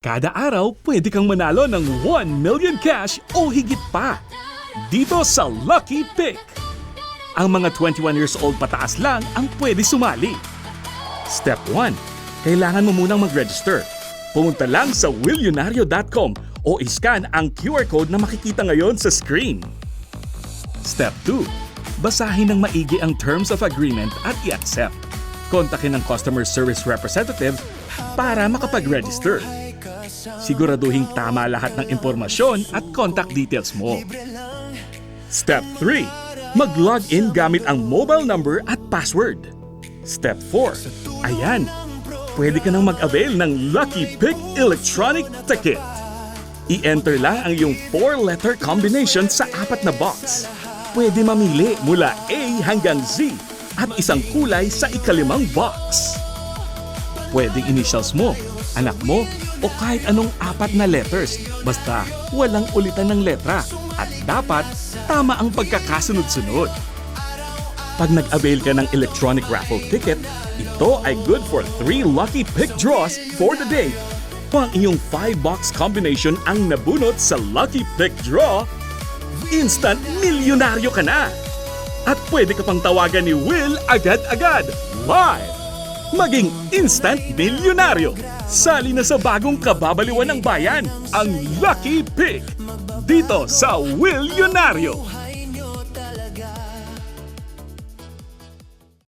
Kada araw, pwede kang manalo ng 1 million cash o higit pa. Dito sa Lucky Pick. Ang mga 21 years old pataas lang ang pwede sumali. Step 1. Kailangan mo munang mag-register. Pumunta lang sa willionario.com o iscan ang QR code na makikita ngayon sa screen. Step 2. Basahin ng maigi ang terms of agreement at i-accept. Kontakin ang customer service representative para makapag-register. Siguraduhin tama lahat ng impormasyon at contact details mo. Step 3. Mag-log in gamit ang mobile number at password. Step 4. Ayan, pwede ka nang mag-avail ng Lucky Pick Electronic Ticket. I-enter lang ang iyong 4-letter combination sa 4 na box. Pwede mamili mula A hanggang Z at isang kulay sa ika-5 box. Pwedeng initials mo, anak mo, o kahit anong 4 na letters, basta walang ulitan ng letra at dapat tama ang pagkakasunod-sunod. Pag nag-avail ka ng electronic raffle ticket, ito ay good for 3 lucky pick draws for the day. Kung ang iyong 5-box combination ang nabunot sa lucky pick draw, instant milyonaryo ka na! At pwede ka pang tawagan ni Will agad-agad, live! Maging instant milyonaryo! Sali na sa bagong kababaliwan ng bayan, ang Lucky Pick! Dito sa Willionario!